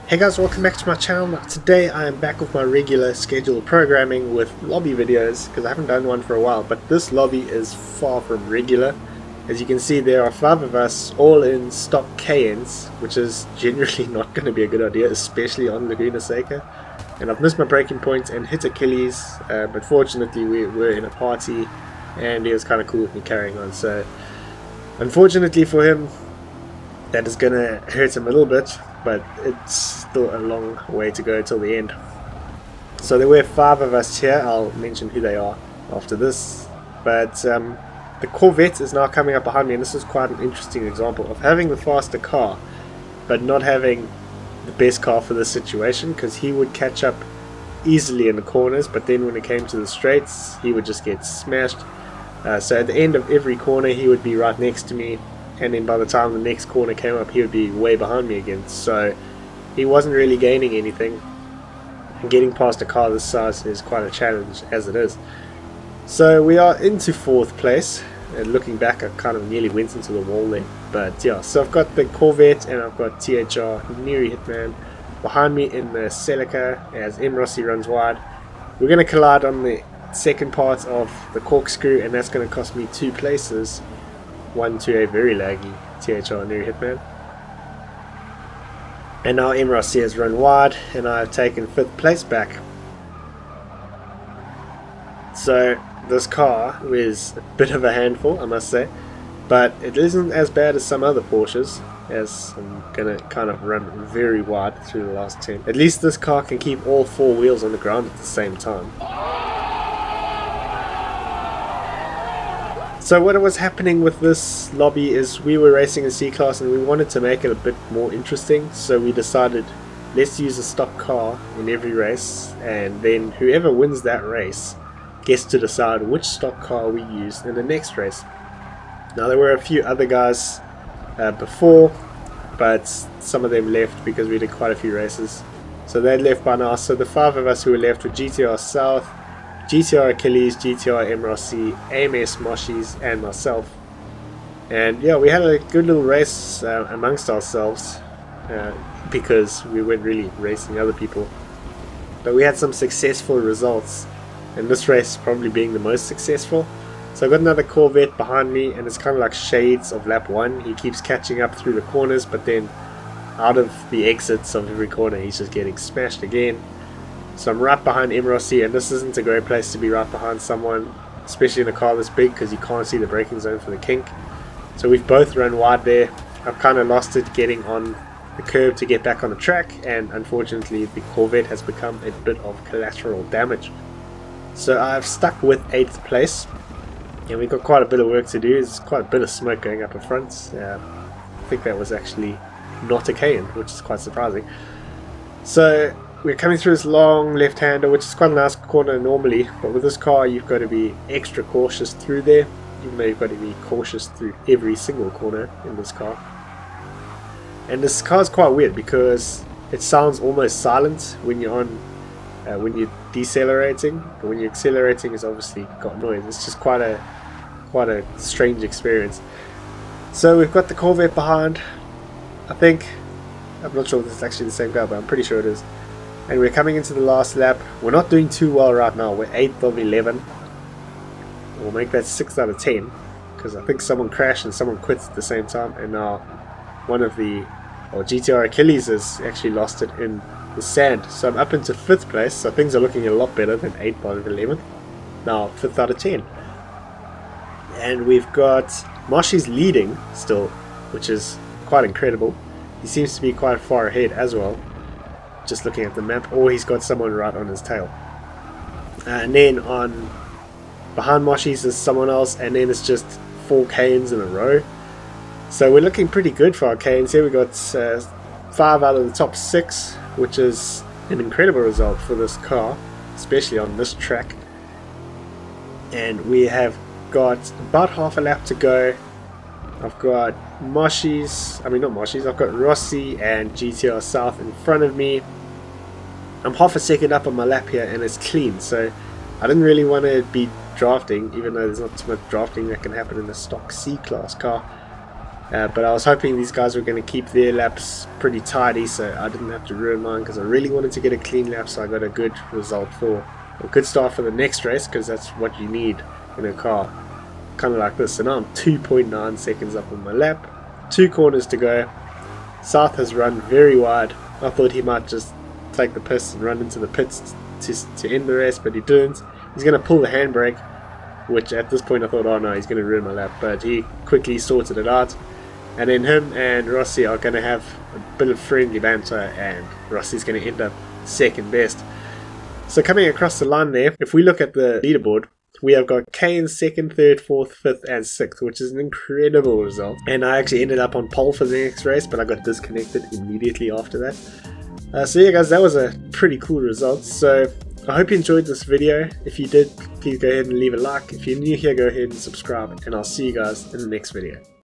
Hey guys, welcome back to my channel. Today I am back with my regular scheduled programming with lobby videos because I haven't done one for a while, but this lobby is far from regular. As you can see, there are 5 of us all in stock Cayennes, which is generally not going to be a good idea, especially on Laguna Seca. And I've missed my braking points and hit Achilles, but fortunately we were in a party and he was kind of cool with me carrying on. So unfortunately for him, that is going to hurt him a little bit, but it's still a long way to go till the end. So there were 5 of us here. I'll mention who they are after this, but the Corvette is now coming up behind me, and this is quite an interesting example of having the faster car but not having the best car for this situation, because he would catch up easily in the corners, but then when it came to the straights he would just get smashed. So at the end of every corner he would be right next to me, and then by the time the next corner came up he would be way behind me again, so he wasn't really gaining anything. And getting past a car this size is quite a challenge as it is. So we are into 4th place, and looking back I kind of nearly went into the wall there, but yeah, so I've got the Corvette and I've got THR Neri Hitman behind me in the Celica as M. Rossi runs wide. We're going to collide on the second part of the corkscrew, and that's going to cost me 2 places. One to a very laggy THR Neri Hitman. And now M. Rossi has run wide and I've taken 5th place back. So this car is a bit of a handful, I must say, but it isn't as bad as some other Porsches, as I'm gonna kind of run very wide through the last 10. At least this car can keep all 4 wheels on the ground at the same time. So what was happening with this lobby is we were racing in C-Class and we wanted to make it a bit more interesting, so we decided let's use a stock car in every race, and then whoever wins that race gets to decide which stock car we use in the next race. Now there were a few other guys before, but some of them left because we did quite a few races, so they left by now. So the 5 of us who were left were GTR South, GTR Achilles, GTR M. Rossi, AMS Moshies, and myself. And yeah, we had a good little race amongst ourselves because we weren't really racing other people. But we had some successful results, and this race probably being the most successful. So I got another Corvette behind me, and it's kind of like shades of lap 1. He keeps catching up through the corners, but then out of the exits of every corner he's just getting smashed again. So I'm right behind M. Rossi, and this isn't a great place to be right behind someone, especially in a car this big, because you can't see the braking zone for the kink. So we've both run wide there. I've kind of lost it getting on the curb to get back on the track, and unfortunately the Corvette has become a bit of collateral damage. So I've stuck with 8th place, and we've got quite a bit of work to do. There's quite a bit of smoke going up in front. I think that was actually not a Cayenne, which is quite surprising. So we're coming through this long left-hander, which is quite a nice corner normally, but with this car you've got to be extra cautious through there, even though you've got to be cautious through every single corner in this car. And this car is quite weird because it sounds almost silent when you're on, when you're decelerating, but when you're accelerating it's obviously got noise. It's just quite a strange experience. So we've got the Corvette behind, I think. I'm not sure if this is actually the same car, but I'm pretty sure it is. And we're coming into the last lap. We're not doing too well right now. We're 8th of 11. We'll make that 6 out of 10, because I think someone crashed and someone quit at the same time, and now one of the GTR Achilles has actually lost it in the sand. So I'm up into 5th place, so things are looking a lot better than 8th out of 11. Now 5th out of 10. And we've got Moshi's leading still, which is quite incredible. He seems to be quite far ahead as well, just looking at the map, or he's got someone right on his tail. And then on behind Moshi's is someone else, and then it's just 4 Cayennes in a row. So we're looking pretty good for our Cayennes here. We got 5 out of the top 6, which is an incredible result for this car, especially on this track. And we have got about half a lap to go. I've got Moshi's, I mean not Moshi's, I've got Rossi and GTR South in front of me. I'm half a second up on my lap here and it's clean, so I didn't really want to be drafting, even though there's not too much drafting that can happen in a stock C-Class car. But I was hoping these guys were going to keep their laps pretty tidy, so I didn't have to ruin mine, because I really wanted to get a clean lap, so I got a good result for a good start for the next race, because that's what you need in a car, kind of like this. So now I'm 2.9 seconds up on my lap, 2 corners to go. South has run very wide. I thought he might just take the piss and run into the pits to end the race, but he didn't. He's going to pull the handbrake, which at this point I thought, oh no, he's going to ruin my lap, but he quickly sorted it out. And then him and Rossi are going to have a bit of friendly banter, and Rossi's going to end up second best. So coming across the line there, if we look at the leaderboard, we have got Cayenne second, third, fourth, fifth, and sixth, which is an incredible result. And I actually ended up on pole for the next race, but I got disconnected immediately after that. So yeah guys, that was a pretty cool result. So I hope you enjoyed this video. If you did, please go ahead and leave a like. If you're new here, go ahead and subscribe, and I'll see you guys in the next video.